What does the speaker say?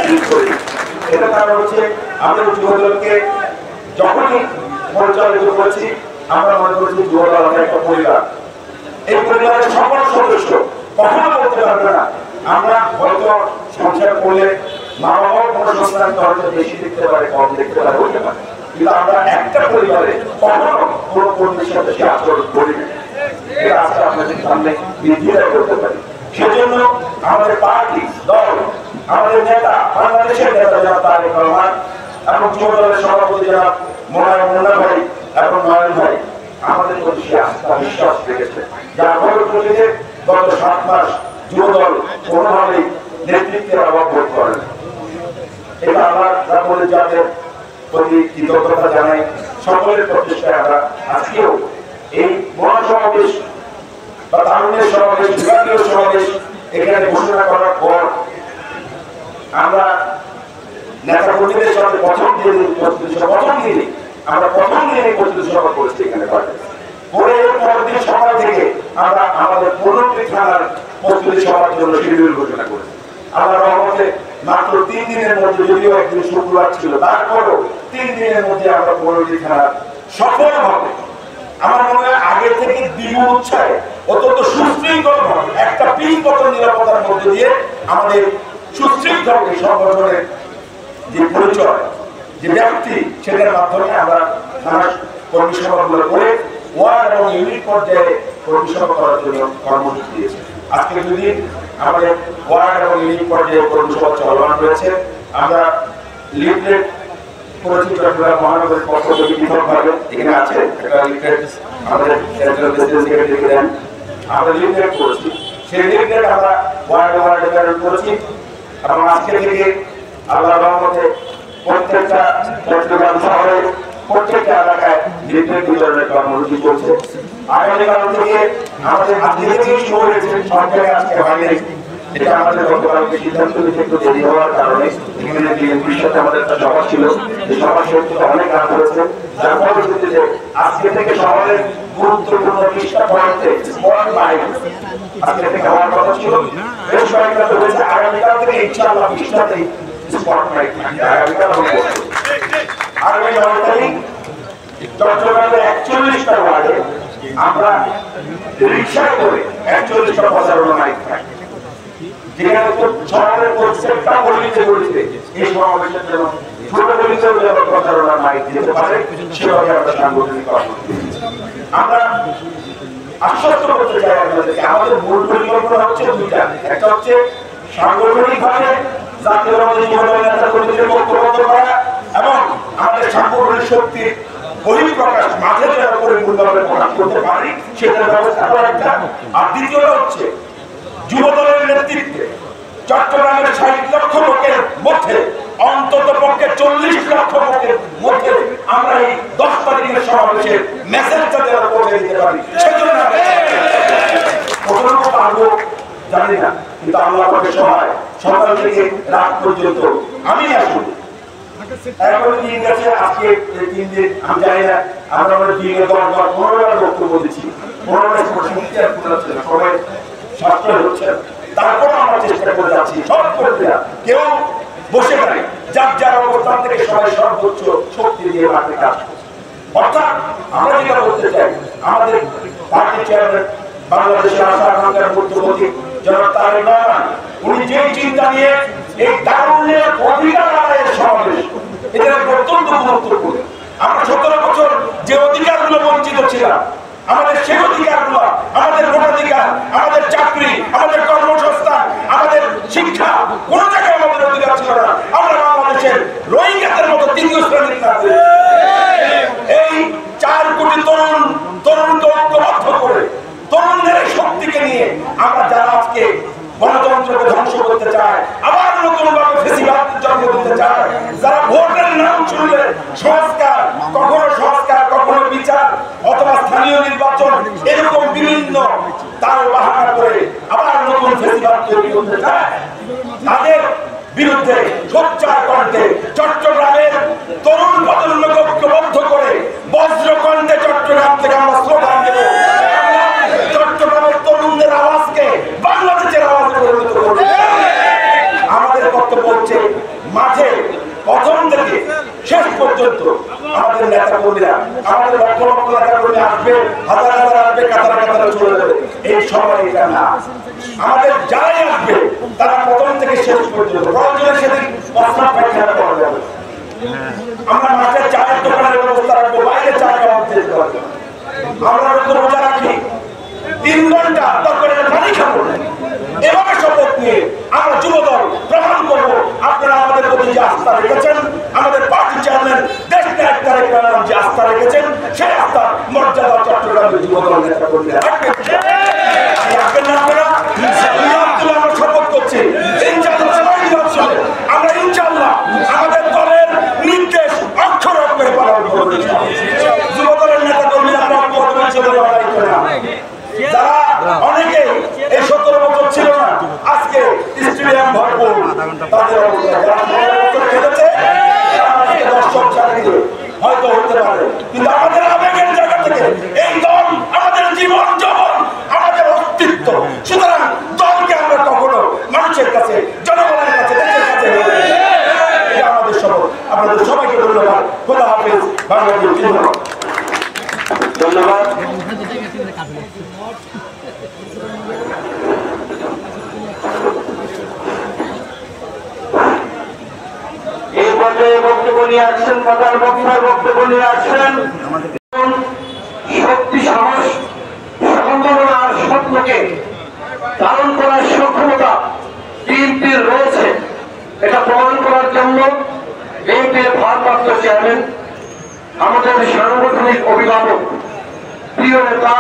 ঠিক করি। এটা কারণ হচ্ছে আমাদের যুবদলকে যখনই পরিচালিত করেছি আমরা মনে করছি যুবদল আমাদের একটা পরিবার। এই পরিবারের সকল সদস্য কখনো বলতে পারবে না আমরা হয়তো সংসার করলে মা বাবাও কোনো সংস্থানকে হয়তো বেশি দেখতে পারে, কম দেখতে পারে, হতে পারে, কিন্তু আমরা একটা পরিবারে কখনো কোনো কর্মীর সাথে সে আচরণ করি না। এটা আজকে আপনাদের সামনে নির্দ্বিধায় করতে পারি। সেজন্য আমাদের পার্টি দল, আমাদের নেতা, বাংলাদেশের নেতা যারা তারেক রহমান এবং যুবদলের সভাপতি যারা মোনা ভাই এবং নয়ন ভাই আমাদের প্রতি সে আস্থা বিশ্বাস রেখেছে, যার ফলশ্রুতিতে গত 7 মাস যুবদল কোনোভাবেই নেতৃত্বের অভাব বোধ করে না। এটা আমার রাবণী জাতের প্রতি কৃতজ্ঞতা জানাই। সকলের প্রচেষ্টায় আমরা আজকেও এই মহাসমাবেশ বা তারুণ্যের সমাবেশ, বিভাগীয় সমাবেশ এখানে ঘোষণা করার পর আমরা নেতা কর্মীদের সাথে প্রথম দিনে আমরা প্রথম দিনে প্রস্তুতি সভা করেছি এখানে পরে পরের দিন সকাল থেকে আমরা আমাদের 15টি থানার প্রস্তুতি সভার জন্য শিডিউল ঘোষণা করেছি। আমার রহমতে মাত্র 3 দিনের মধ্যে, যদিও একদিন শুক্রবার ছিল, তারপরও 3 দিনের মধ্যে আমরা 15টি থানার সফলভাবে, আমার মনে হয় আগে থেকে দ্বিগুণ উৎসাহে অত্যন্ত সুশৃঙ্খল একটা পিনপত নিরাপত্তার মধ্যে দিয়ে আমাদের সুশৃঙ্খল সংগঠনের যে পরিচয়, যে ব্যক্তি, সেটার মাধ্যমে আমরা থানার কর্মী সভাগুলো করে ওয়ার্ড এবং ইউনিট পর্যায়ে কর্মী সভা করার জন্য কর্মসূচি দিয়েছে। আজকে যদি আমাদের ওয়ার্ড এবং ইউনিট পর্যায়ে কর্মী সভা চলমান রয়েছে, আমরা লিফলেট করেছি চট্টগ্রাম মহানগরের পক্ষ থেকে পৃথকভাবে, এখানে আছে একটা লিফলেট আমাদের সেক্রেটারি দেন, আমরা লিফলেট করেছি। সেই লিফলেট আমরা ওয়ার্ডে প্রেরণ করেছি এবং আজকে থেকে আল্লাহর রহমতে প্রত্যেকটা চট্টগ্রাম শহরে প্রত্যেকটা এলাকায় লিফলেট বিতরণের কর্মসূচি চলছে। আগামীকাল থেকে আমাদের আজকে থেকেই শুরু হয়েছে, সব জায়গায় আজকে হয়নি। এটা আমাদের গতকালকে সিদ্ধান্ত নিতে একটু দেরি হওয়ার কারণে এখানে বিএনপির সাথে আমাদের একটা সভা ছিল, এই সভার সত্যি অনেক কাজ হয়েছে, যার পরবর্তীতে আজকে থেকে শহরের গুরুত্বপূর্ণ 20টা পয়েন্টে স্পট লাইট আজকে থেকে হওয়ার কথা ছিল, বেশ কয়েকটা হয়েছে। আগামীকাল থেকে ইনশাআল্লাহ 20টাতেই স্পট লাইট থাকবে। আগামীকাল আগামী 9 তারিখ চট্টগ্রামের 41টা ওয়ার্ডে আমরা রিক্সায় করে 41টা প্রচারণা লাইট থাকবে, যেখানে শহরের প্রত্যেকটা গলিতে গলিতে এই সমাবেশের জন্য ছোট গলিতেও যেন প্রচারণা মাইক দিতে পারে, সেভাবে আমরা সাংগঠনিক কর্মসূচি আমরা আশ্বস্ত করতে চাই আপনাদেরকে। আমাদের মূল পরিকল্পনা হচ্ছে 2টা, একটা হচ্ছে সাংগঠনিকভাবে জাতীয়তাবাদী যুবদল নেতা কর্মীদের ঐক্যবদ্ধ করা এবং আমাদের সাংগঠনিক শক্তির বহিঃপ্রকাশ মাঠে যেন পরিপূর্ণভাবে প্রকাশ করতে পারি সেটার ব্যবস্থা করা একটা। আর দ্বিতীয়টা হচ্ছে যুবদলের নেতৃত্বে চট্টগ্রামের 60 লক্ষ লোকের মধ্যে অন্তত পক্ষে 40 লক্ষ লোকের মধ্যে আমরা এই 10 তারিখের সমাবেশের মেসেজটা যেন পৌঁছে দিতে পারি, সেজন্য কতটুকু পারবো জানি না, কিন্তু আল্লাহ পাকের সহায় সকাল থেকে রাত পর্যন্ত আমি আসলে এখন দিন গেছে আজকে 3 দিন, আমি জানি না আমরা দিনে 10-15 বার বক্তব্য দিচ্ছি, 15 বার শুনতে আর শোনাচ্ছে না, সবাই সাশ্রয় হচ্ছে। তারপর আমরা চেষ্টা করে যাচ্ছি সব করতে, কেউ বসে নাই, যার যার অবস্থান থেকে সবাই সর্বোচ্চ শক্তি দিয়ে মাঠে কাজ করছে। অর্থাৎ আমরা যেটা বলতে চাই, আমাদের পার্টি চেয়ারম্যান বাংলাদেশের আশা আকাঙ্ক্ষার মধ্যবর্তী জনাব তারেক রহমান, উনি যে চিন্তা নিয়ে এই তারুণ্যের অধিকার আদায়ের সমাবেশ, এটা অত্যন্ত গুরুত্বপূর্ণ। আমরা 17 বছর যে অধিকারগুলো বঞ্চিত ছিলাম, আমাদের সেই অধিকারগুলো, আমাদের ভোটাধিকার, আমাদের চাকরি, আমাদের কর্মসংস্থান, আমাদের শিক্ষা, কোন জায়গায় আমাদের অধিকার ছিল না। আমরা বাংলাদেশের রোহিঙ্গাদের মতো 3 শ্রেণীর নাগরিক। এই 4 কোটি তরুণকে ঐক্যবদ্ধ করে তরুণদের শক্তিকে নিয়ে আমরা যারা আজকে গণতন্ত্রকে ধ্বংস করতে চায়, আবার নতুন ভাবে ফেসিবাদ জন্ম দিতে চায়, যারা ভোটের নাম শুনলে সংস্কার, কখনো বিচার অথবা স্থানীয় নির্বাচন, এরকম বিভিন্ন তার বাহানা করে আবার নতুন ফেসিবাদ তৈরি করতে চায়, তাদের বিরুদ্ধে সোচ্চার কণ্ঠে চট্টগ্রামের তরুণ প্রজন্মকে ঐক্যবদ্ধ করে বজ্রকণ্ঠে চট্টগ্রাম থেকে আমরা স্লোগান দেব, চট্টগ্রামের তরুণদের আওয়াজকে বাংলাদেশের আওয়াজে পরিণত করব। আমাদের বক্তব্য হচ্ছে মাঠে প্রথম থেকে শেষ পর্যন্ত আমাদের নেতা কর্মীরা, আমাদের লক্ষ লক্ষ নেতা কর্মী আসবে, হাজার হাজার আসবে, কাতারে কাতারে চলে যাবে, এই সময় এটা না। আমাদের যারাই আসবে তারা প্রথম থেকে শেষ পর্যন্ত প্রয়োজনে সেদিন প্রস্তাব পায়খানা করা যাবে। আমরা মাঠে চায়ের দোকানের ব্যবস্থা রাখবো, বাইরে চা খাওয়ার চেষ্টা করবো। আমরা রোজা রাখি 3 ঘন্টা দরকারে পানি খাবো। এভাবে শপথ নিয়ে আমরা যুবদল প্রমাণ করবো আপনারা আমাদের প্রতি যে আস্থা রেখেছেন, আমাদের পার্টি চেয়ারম্যান দেশ নায়ক তারেক রহমান যে আস্থা রেখেছেন, সেই আস্থা মর্যাদা চট্টগ্রামের যুবদল নেতা কর্মীরা রাখবেন। আমরা শপথ করছি আমরা ইনশাআল্লাহ আমাদের দলের নির্দেশ অক্ষর অক্ষরে পালন করব। যুবদলের নেতা কর্মীরা যারা অনেকে এই 17 বছর ছিল না, আজকে স্টেডিয়াম ভরপুর, তাদের খেলেছে দর্শক চাকরিতে হয়তো হতে পারে, কিন্তু আমাদের আবেগের জায়গা থেকে এই দল আমাদের জীবন যৌবন, আমাদের অস্তিত্ব। সুতরাং দলকে আমরা কখনো মানুষের কাছে, জনগণের কাছে, দেশের কাছে, এটা আমাদের শপথ। আপনাদের সবাইকে ধন্যবাদ। খোদা হাফেজ। বাংলাদেশ ধন্যবাদ। এই পর্যায়ে বক্তব্য নিয়ে আসছেন, প্রধান বক্তার বক্তব্য নিয়ে আসছেন শক্তি, সাহস, সম্ভাবনা আর স্বপ্নকে ধারণ করার সক্ষমতা বিএনপির রয়েছে। এটা প্রমাণ করার জন্য বিএনপির ভারপ্রাপ্ত চেয়ারম্যান, আমাদের সাংগঠনিক অভিভাবক, প্রিয় নেতা